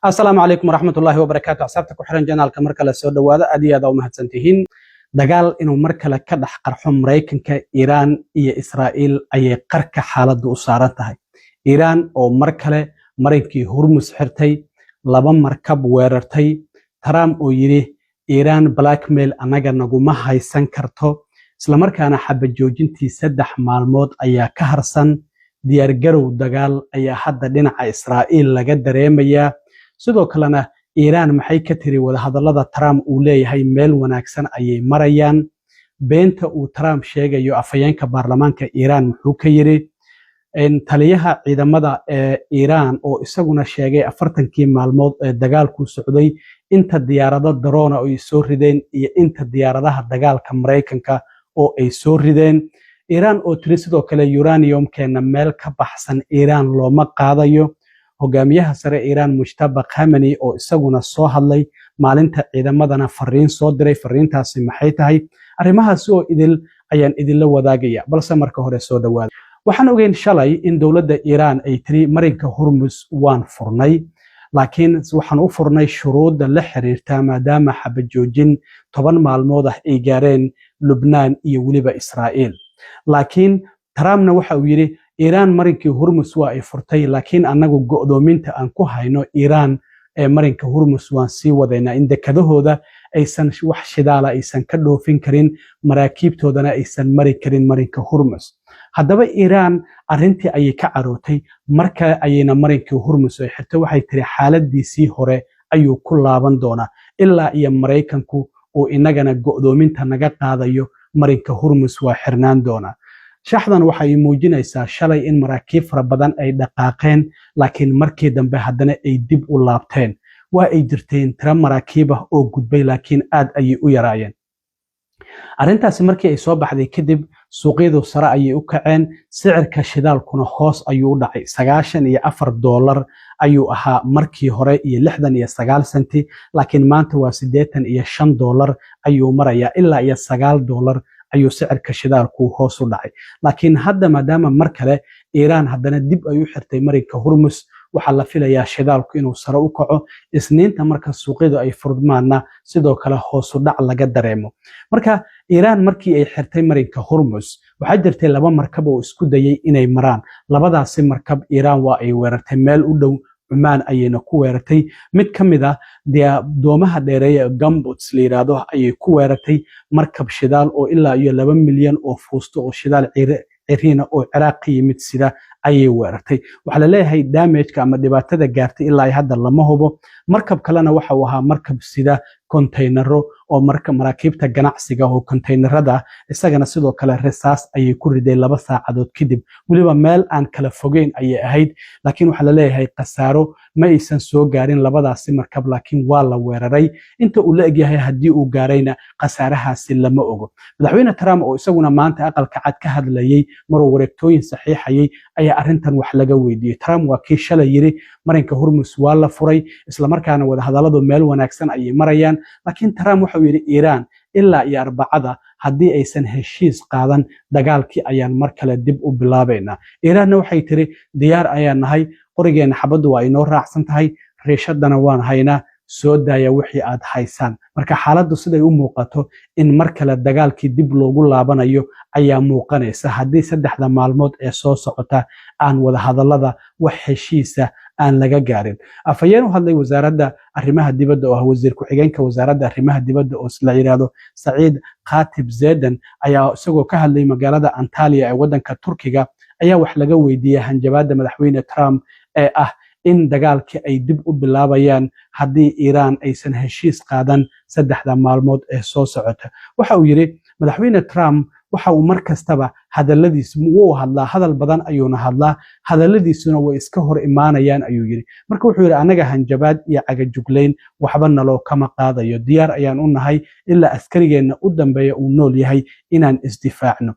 السلام عليكم ورحمة الله وبركاته. أصحابتك وحرن جنال كمركلة سود وهذا أدي هذا ومهتسنتهين دجال إنه مركلة كدح قرحهم مريكن كإيران إيه إسرائيل أي قرك حالة وصارتها إيران أو مركلة مريكي هرمز حرتي لبا مركب ويرتي ترام أو يري إيران بلاك ميل أناجا نجومها هاي سنكرتو إسلام كان حب جوجنتي سدح معلومات أي كهرسن ديارجرو دجال أي حد دينا إسرائيل لجد ريميا sidoo kalena Iran maxay ka tiri wada hadallada Trump uu leeyahay meel wanaagsan ayay marayaan beenta uu Trump sheegayo afayeenka baarlamaanka Iran wuxuu ka yiri in taliyaha ciidamada Iran oo isaguna sheegay 40kii maalmood ee dagaalku socday inta diyaarado drone ay soo rideen iyo inta diyaaradaha dagaalka Mareykanka oo ay soo rideen Iran oo tiri sidoo kale uranium-keena meel ka baxsan Iran looma qaadayo hogaamiyaha sare Iran Mujtaba Khamenei oo isaguna soo hadlay maalinta ciidamadana fariin soo diray fariintaasi maxay tahay arrimahaas oo ayaan idinla wadaagaya balse marka hore soo dhawaad waxaan ogeyn shalay in dawladda Iran ay tiri marinka Hormuz waan furnay laakiin waxaan u furnay shuruuda la xiriirta maadaama xabad joojin 10 maalmood ah ay gaareen Lubnaan iyo waliba Israa'iil laakiin Trumpna waxa uu yiri Iran marinkii Hormuz waa ay furtay laakiin anagu go'doominta aan ku hayno Iran ee marinka Hormuz waan sii wadeynaa in dekadahooda aysan wax shidaala aysan ka dhoofin karin maraakiibtoodana aysan mari karin marinka Hormuz haddaba Iran arintii ayay ka carootay marka ayayna marinkii Hormuz ay xirtay waxay tiri xaaladiisii hore ayuu ku laaban doonaa ilaa iyo Mareykanku oo inagana go'doominta naga qaadayo marinka Hormuz waa xirnaan doonaa shaxdan waxay muujinaysaa shalay in maraakiib fara badan ay dhaqaaqeen laakiin markii dambe haddana ay dib u laabteen waa ay jirteen tira maraakiib ah oo gudbay laakiin aad ayay u yaraayeen arrintaasi markii ay soo baxday kadib suuqyadu sare ayay u kaceen sicirka shidaalkuna hoos ayuu u dhacay $94 ayuu ahaa markii hore iyo 69 senti laakiin maanta waa $85 ayuu marayaa ilaa iyo $9 ayuu sicirka shidaalku hoos u dhacay laakiin hadda maadaama mar kale Iran haddana dib ay u xirtay marinka Hormuz waxa la filayaa shidaalku inuu sare u kaco isniinta marka suuqyadu ay furmaana sidoo kale hoos u dhac laga dareemo marka Iran markii ay xirtay marinka Hormuz waxa jirtay laba markab oo isku dayay inay maraan labadaasi markab Iran waa ay weerartay meel u dhow Oman ayayna ku weerartay mid kamid ah doomaha dheereeya Gumboots liiraado ayay ku weerartay markab shidaal oo ilaa iyo 2 milyan oo fuusto oo shidaal ciriina oo Ciraaq yimid sida ayay weerartay waxa la leeyahay damage ama dhibaatada gaartay ilaa hadda lama hubo markab kalena waxa uu ahaa markab sida containero oo maraakiibta ganacsiga oo containerada isagana sidoo kale rasaas ayay ku riday 2 saacadood kadib waliba meel aan kala fogeyn ayay ahayd laakiin waxa la leeyahay qasaaro ma aysan soo gaarin labadaasi markab laakiin waa la weeraray inta uu la egyahay hadii uu gaarayna qasaarahaasi lama ogo madaxweyne Trump oo isaguna maanta aqalka cad ka hadlayay maruu wareegtooyin saxiixayay ayaa arrintan wax laga weydiiyay Trump waa kii shalay yiri marinka Hormuz waa la furay isla markaana wada hadalladu meel wanaagsan ayay marayaan laakiin Trump wuxuu yiri Iran ilaa iyo Arbacada hadii aysan heshiis qaadan dagaalkii ayaan mar kale dib u bilaabeynaa Iranna waxay tiri diyaar ayaan nahay qorigeena xabadu waa inoo raacsan tahay reeshadana waan haynaa soo daaya wixii aad haysaan marka xaaladdu siday u muuqato in mar kale dagaalkii dib loogu laabanayo ayaa muuqanaysa hadii saddexda maalmood ee soo socota aan wada hadallada wax heshiisa aan laga gaarin afayeen u hadlay wasaaradda arrimaha dibadda oo wasiir ku xigeenka wasaaradda arrimaha dibadda oo la yiraahdo Saeed Khatib Zedan ayaa isagoo ka hadlay magaalada Antalya ee wadanka Turkiga ayaa wax laga weydiiyay hanjabaadda madaxweyne Trump ee ah in dagaalkii ay dib u bilaabayaan hadii Iran aysan heshiis qaadan saddexda maalmood ee soo socota waxa uu yiri madaxweyne Trump waxa uu markastaba hadaladiisu uu hadlaa hadal badan ayuuna hadlaa hadaladiisuna way iska hor imaanayaan ayuu yiri marka wuxuu yiri anaga hanjabaad iyo cagajugleyn waxba naloo kama qaadayo diyaar ayaan u nahay ilaa askarigeena u dambeeya uu nool yahay inaan isdifaacno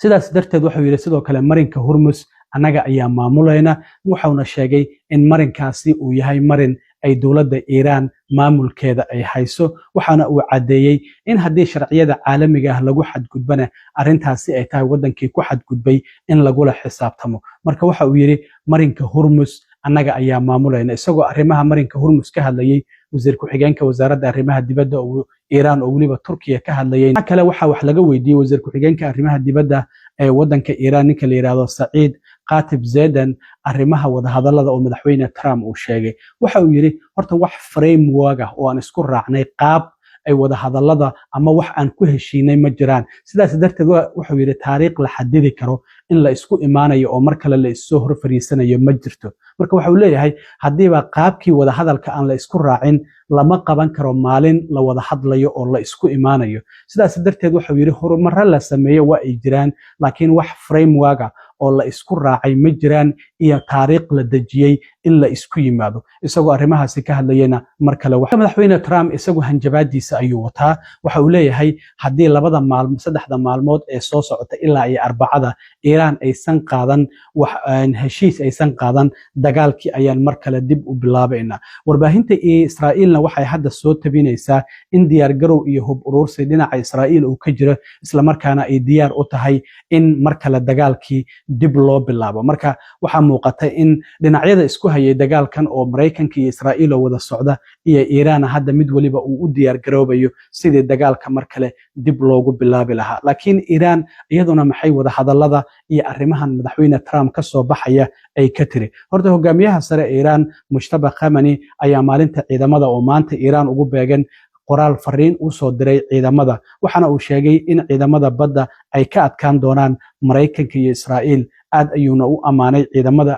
sidaas darteed wuxuu yiri sidoo kale marinka Hormuz anaga ayaa maamulayna wuxuuna sheegay in marinkaasi uu yahay marin ay dawladda Iran maamulkeeda ay hayso waxaana uu cadeeyay in hadii sharciyada caalamiga ah lagu xadgudbana arintaasi ay tahay wadankii ku xadgudbay in lagu la xisaabtamo marka waxa uu yiri marinka Hormuz annaga ayaa maamulayna isagoo arrimaha marinka Hormuz ka hadlayay wasiir ku-xigeenka wasaaradda arrimaha dibadda oo Iiraan oo waliba Turkiya ka hadlayay kale waxa wax laga weydiiyay wasiir ku-xigeenka arrimaha dibadda ee wadanka Iiraan ninka la yiraahdo Saciid Qatib Zeedan arrimaha wada hadallada oo madaxweyne Trump uu sheegay waxa uu yiri horta wax framework ah oo aan isku raacnay qaab ay wada hadallada ama wax aan ku heshiinay ma jiraan sidaas darteed wuxuu yiri taariikh la xadidi karo in la isku imaanayo oo mar kale la isoo hor fariisanayo ma jirto marka waxa uu leeyahay hadiiba qaabkii wada hadalka aan la isku raacin lama qaban karo maalin la wada hadlayo oo la isku imaanayo sidaas darteed wuxuu yiri horumar la sameeyo waa ay jiraan laakiin wax framework oo la isku raacay ma jiraan iyo taariikh la dajiyay in la isku yimaado isagoo arrimahaasi ka hadlayna mar kale waxa madaxweyne Trump isagoo hanjabaadiisa ayuu wataa waxa uu leeyahay hadii labada maalmood saddexda maalmood ee soo socota ilaa ay arbacada Iiraan aysan qaadan wax heshiis aysan qaadan dagaalkii ayaan mar kale dib u bilaabayna warbaahinta Israa'iilna waxay hadda soo tabinaysaa in diyaar garow iyo hub urursi dhinaca Israa'iil uu ka jiro isla markaana ay diyaar u tahay in mar kale dagaalkii dib loo bilaabo marka waxa muuqata in dhinacyada isku hayay dagaalkan oo Mareykanka iyo Israa'iil oo wada socda iyo Iiraan hadda mid waliba uu u diyaar garoobayo sidii dagaalka mar kale dib loogu bilaabi lahaa laakiin Iiraan iyaduna maxay wada hadallada iyo arrimahan madaxweyne Trump ka soo baxaya ay ka tiri horta hogaamiyaha sare Iiraan Mujtaba Khamenei ayaa maalinta ciidamada oo maanta Iiraan ugu beegan qoraal fariin u soo diray ciidamada waxana uu sheegay in ciidamada badda ay ka adkaan doonaan Mareykanka iyo Israa'iil aad ayuuna u amaanay ciidamada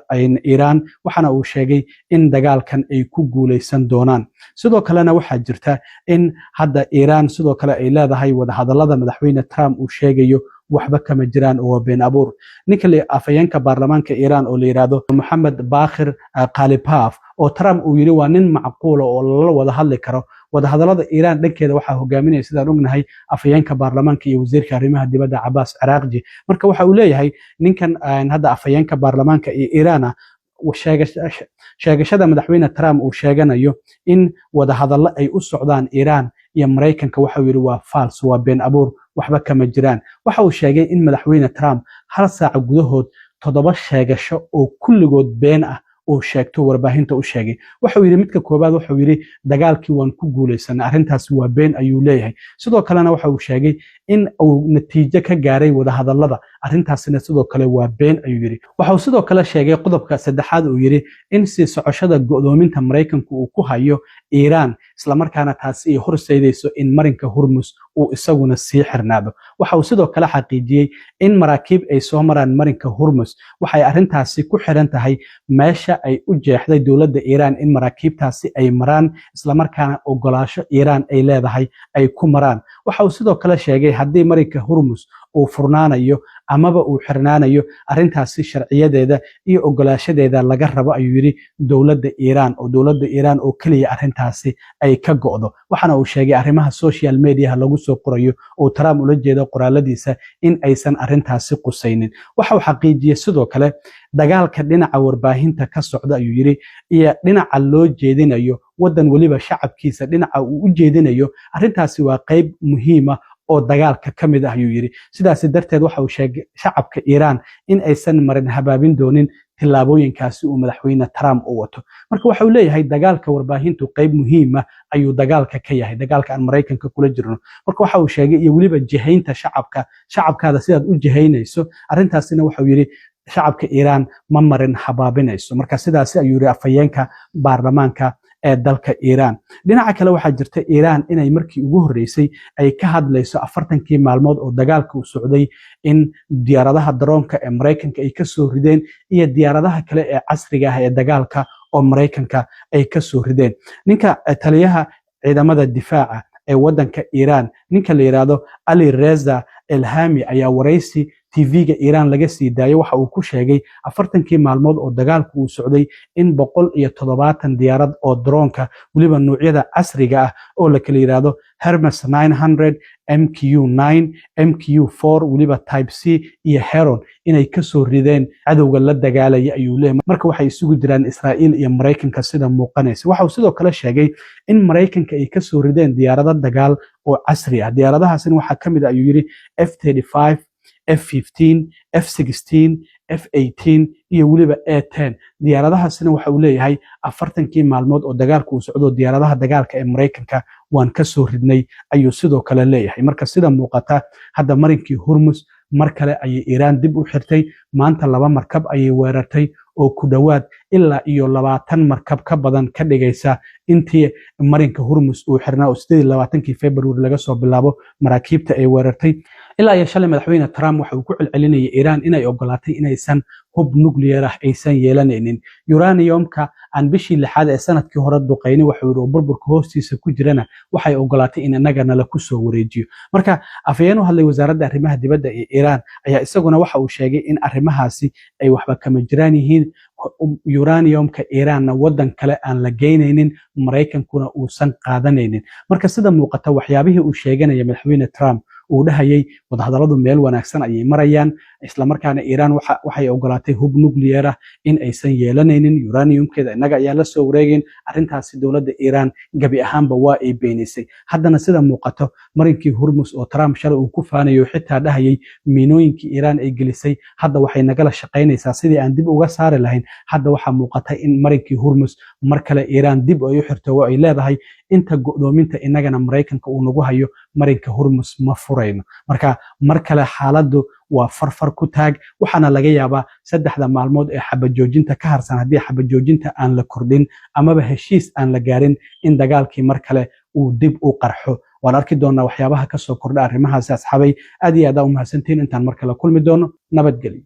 Iiraan waxana uu sheegay in dagaalkan ay ku guuleysan doonaan sidoo kalena waxa jirta in hadda Iiraan sidoo kale ay leedahay wada hadallada madaxweyne Trump uu sheegayo waxba kama jiraan oo been abuur ninka afayeenka baarlamaanka Iiraan oo la yiraahdo Mohammed Bakhir Qalibaf oo Trump uu yiri waa nin macquul oo la wada hadli karo wada hadallada Iiraan dhankeeda waxa hogaaminaya sidaan ognahay afayeenka baarlamaanka iyo wasiirka arrimaha dibadda Abbas Araghchi marka waxa uu leeyahay ninkan hadda afayeenka baarlamaanka ee Iiraan sheegashada madaxweyne Trump uu sheeganayo in wada hadallo ay u socdaan Iiraan iyo Mareykanka waxa uu yiri waa false waa been abuur waxba kama jiraan waxa uu sheegay in madaxweyne Trump hal saac gudahood 7 sheegasho oo kulligood been ah oo sheegto warbaahinta u sheegay waxa uu yiri midka koobaad waxa uu yiri dagaalkii waan ku guuleysanay arintaas waa been ayuu leeyahay sidoo kalena waxa uu sheegay in uu natiijo ka gaaray wada hadallada arintaasina sidoo kale waa been ayuu yiri waxa uu sidoo kale sheegay qodobka saddexaad uu yiri in si socoshada go'doominta Mareykanku uu ku hayo Iiraan isla markaana taasi ay horseedayso in marinka Hormuz uu isaguna sii xirnaado waxa uu sidoo kale xaqiijiyay in maraakiib ay soo maraan marinka Hormuz waxay arintaasi ku xiran tahay meesha ay u jeexday dawladda Iiraan in maraakiibtaasi ay maraan isla markaana ogolaasho Iiraan ay leedahay ay ku maraan waxa uu sidoo kale sheegay haddii marinka Hormuz uu furnaanayo amaba uu xirnaanayo arintaasi sharciyadeeda iyo ogolaashadeeda laga rabo ayuu yiri dawladda Iiraan oo kaliya arintaasi ay ka go'do waxana uu sheegay arrimaha social media lagu soo qorayo oo Trump ula jeedo qoraaladiisa in aysan arintaasi qusaynin waxa uu xaqiijiyay sidoo kale dagaalka dhinaca warbaahinta ka socda ayuu yiri iyo dhinaca loo jeedinayo wadan waliba shacabkiisa dhinaca uu u jeedinayo arintaasi waa qayb muhiim ah oo dagaalka kamid ah ayuu yiri sidaas darteed waxa uu sheegay shacabka Iiraan in aysan marin habaabin doonin tilaabooyinkaasi uu madaxweyne Trump u wato marka waxa uu leeyahay dagaalka warbaahintu qayb muhiim ah ayuu dagaalka ka yahay dagaalka aan Mareykanka kula jirno marka waxa uu sheegay iyo waliba jihaynta shacabkaada sidaad u jihaynayso arintaasina waxa uu yiri shacabka Iiraan ma marin habaabinayso marka sidaas ayuu yiri afayeenka baarlamaanka ee dalka Iiraan dhinaca kale waxa jirta Iiraan inay markii ugu horeysay ay ka hadlayso 40kii maalmood oo dagaalka u socday in diyaaradaha droonka ee Mareykanka ay ka soo rideen iyo diyaaradaha kale ee casriga ah ee dagaalka oo Mareykanka ay ka soo rideen ninka taliyaha ciidamada difaaca ee wadanka Iiraan ninka la yiraahdo Ali Reza Elhami ayaa wareysi TV-ga Iiraan laga sii daayay waxa uu ku sheegay 40kii maalmood oo dagaalku uu socday in 170 diyaarad oo droonka waliba noocyada casriga ah oo la kala yiraahdo Hermes 900 MQ9 MQ4 waliba Type C iyo Heron inay ka soo rideen cadowga la dagaalaya ayuu leeyahay marka waxay isugu jiraan Israa'iil iyo Mareykanka sida muuqanaysa waxa uu sidoo kale sheegay in Mareykanka ay ka soo rideen diyaarado dagaal oo casri ah diyaaradahaasina waxa kamid ah ayuu yiri F-35 F-15 F-16 F-18 iyo weliba A-10 diyaaradahaasina waxa uu leeyahay 40kii maalmood oo dagaalku uu socdo diyaaradaha dagaalka ee Mareykanka waan ka soo ridnay ayuu sidoo kale leeyahay. marka sida muuqata hadda marinkii Hormuz mar kale ayay Iiraan dib u xirtay, maanta 2 markab ayay weerartay oo ku dhawaad ilaa iyo 20 markab ka badan ka dhigaysa intii marinka Hormuz uu xirnaa oo 28kii February laga soo bilaabo maraakiibta ay weerartay. ilaa iyo shalay madaxweyne Trump waxa uu ku celcelinayay Iiraan inay ogolaatay inaysan hub nuclear ah aysan yeelanaynin. uraniumka aan bishii 6 ee sanadkii hore duqeynay waxa uu burburka hoostiisa ku jirana waxay ogolaatay in annagana la ku soo wareejiyo. marka afayeen u hadlay wasaaradda arrimaha dibadda ee Iiraan ayaa isaguna waxa uu sheegay in arrimahaasi ay waxba kama jiraan yihiin, uraniumka Iiraanna wadan kale aan la geynaynin, Mareykankuna uusan qaadanaynin. marka sida muuqata waxyaabihii uu sheeganaya madaxweyne Trump uu dhahayay wadahadaladu meel wanaagsan ayay marayaan, isla markaana Iiraan waxay ogolaatay hub nuclear ah in aysan yeelanaynin, uraniumkeeda inaga ayaa la soo wareegin. arrintaasi dowladda Iiraan gabi ahaanba waa ay beenisay. haddana sida muuqato marinkii Hormuz oo Trump shalay uu ku faanayo xitaa dhahayay miinooyinkii Iiraan ay gelisay hadda waxay nagala shaqaynaysaa sidii aan dib uga saari lahayn. hadda waxaa muuqata in marinkii Hormuz mar kale Iiraan dib ay u xirto oo ay leedahay inta go'doominta inagana Mareykanka uu nagu hayo marinka Hormuz ma furayno. marka mar kale xaaladdu waa farfar ku taag, waxaana laga yaabaa 3 maalmood ee xabajoojinta ka harsan haddii xabajoojinta aan la kordhin amaba heshiis aan la gaarin in dagaalkii mar kale uu dib u qarxo. waan arki doonaa waxyaabaha ka soo kordha arrimahaasi asxaabay. aad iyo aad u mahadsantiin. intaan mar kale kulmi doono, nabadgelyo.